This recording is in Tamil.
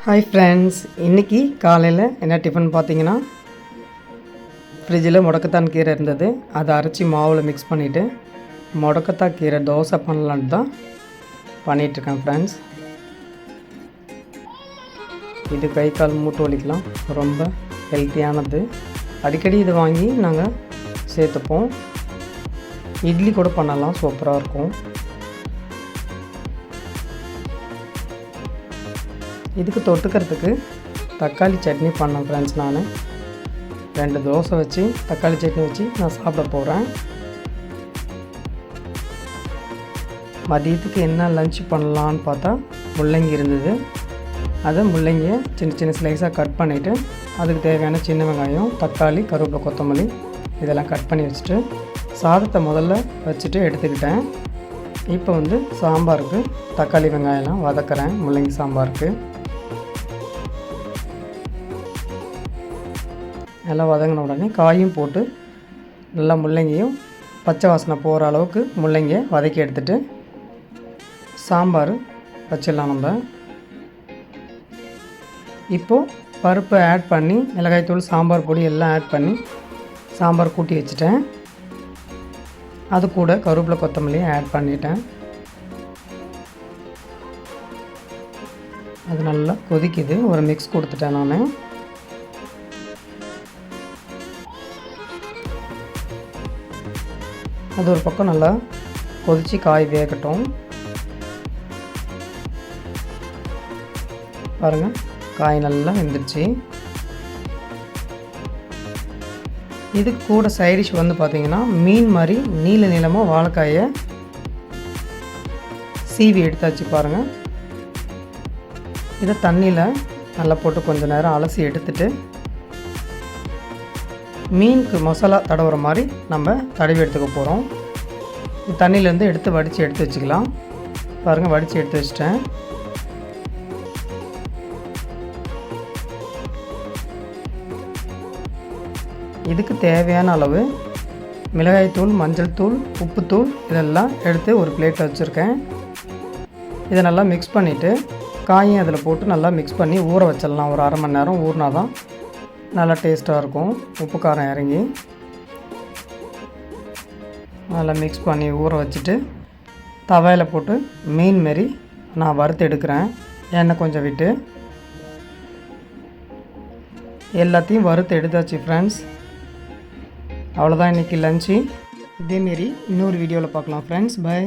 ஹாய் ஃப்ரெண்ட்ஸ், இன்றைக்கி காலையில் என்ன டிஃபன் பார்த்தீங்கன்னா, ஃப்ரிட்ஜில் முடக்கத்தான் கீரை இருந்தது. அதை அரைச்சி மாவில் மிக்ஸ் பண்ணிவிட்டு முடக்கத்தான் கீரை தோசை பண்ணலான்னு தான் பண்ணிகிட்ருக்கேன் ஃப்ரெண்ட்ஸ். இது கை கால் மூட்டு வலிக்கலாம் ரொம்ப ஹெல்த்தியானது. அடிக்கடி இது வாங்கி நாங்கள் சேர்த்துப்போம். இட்லி கூட பண்ணலாம், சூப்பராக இருக்கும். இதுக்கு தொட்டுக்கிறதுக்கு தக்காளி சட்னி பண்ணேன் ஃப்ரெண்ட்ஸ். நான் 2 தோசை வச்சு தக்காளி சட்னி வச்சு நான் சாப்பிட போகிறேன். மதியத்துக்கு என்ன லன்ச் பண்ணலான்னு பார்த்தா முள்ளங்கி இருந்தது. அதை முள்ளங்கியை சின்ன சின்ன ஸ்லைஸாக கட் பண்ணிவிட்டு அதுக்கு தேவையான சின்ன வெங்காயம், தக்காளி, கருவேப்பிலை, கொத்தமல்லி இதெல்லாம் கட் பண்ணி வச்சுட்டு சாதத்தை முதல்ல வச்சுட்டு எடுத்துக்கிட்டேன். இப்போ சாம்பாருக்கு தக்காளி வெங்காயம்லாம் வதக்கிறேன். முள்ளங்கி சாம்பாருக்கு நல்லா வதங்கின உடனே காயும் போட்டு நல்லா முள்ளங்கியும் பச்சை வாசனை போகிற அளவுக்கு முள்ளங்கியை வதக்கி எடுத்துகிட்டு சாம்பார் வச்சிடலாம். நம்ம இப்போது பருப்பை ஆட் பண்ணி மிளகாய்த்தூள், சாம்பார் பொடி எல்லாம் ஆட் பண்ணி சாம்பார் கூட்டி வச்சுட்டேன். அது கூட கருவேப்பிலை, கொத்தமல்லியை ஆட் பண்ணிட்டேன். அது நல்லா கொதிக்குது. ஒரு மிக்ஸ் கொடுத்துட்டேன் நான். அது ஒரு பக்கம் நல்லா கொதித்து காய் வேகட்டும். பாருங்கள், காய் நல்லா வெந்துடுச்சு. இதுக்கு கூட சைடிஷ் பார்த்திங்கன்னா மீன் மாதிரி நீல நீளமாக வாழைக்காயை சீவி எடுத்தாச்சு. பாருங்கள், இதை தண்ணியில் நல்லா போட்டு கொஞ்சம் நேரம் அலசி எடுத்துட்டு மீனுக்கு மசாலா தடவுற மாதிரி நம்ம தடவி எடுத்துக்க போகிறோம். தண்ணியிலேருந்து எடுத்து வடித்து வச்சுக்கலாம். பாருங்கள், வடித்து எடுத்து வச்சிட்டேன். இதுக்கு தேவையான அளவு மிளகாய்த்தூள், மஞ்சள் தூள், உப்புத்தூள் இதெல்லாம் எடுத்து ஒரு பிளேட்டில் வச்சுருக்கேன். இதை நல்லா மிக்ஸ் பண்ணிவிட்டு காயும் அதில் போட்டு நல்லா மிக்ஸ் பண்ணி ஊற வச்சிடலாம். ஒரு 1/2 மணி நேரம் ஊறினா தான் நல்லா டேஸ்ட்டாக இருக்கும். உப்பு காரம் இறங்கி நல்லா மிக்ஸ் பண்ணி ஊற வச்சுட்டு தவாயில் போட்டு மீன் மாரி நான் வறுத்து எடுக்கிறேன். எண்ணெய் கொஞ்சம் விட்டு எல்லாத்தையும் வறுத்து எடுத்தாச்சு ஃப்ரெண்ட்ஸ். அவ்வளோதான் இன்றைக்கி லன்ச்சு. இதேமாரி இன்னொரு வீடியோவில் பார்க்கலாம் ஃப்ரெண்ட்ஸ். பை.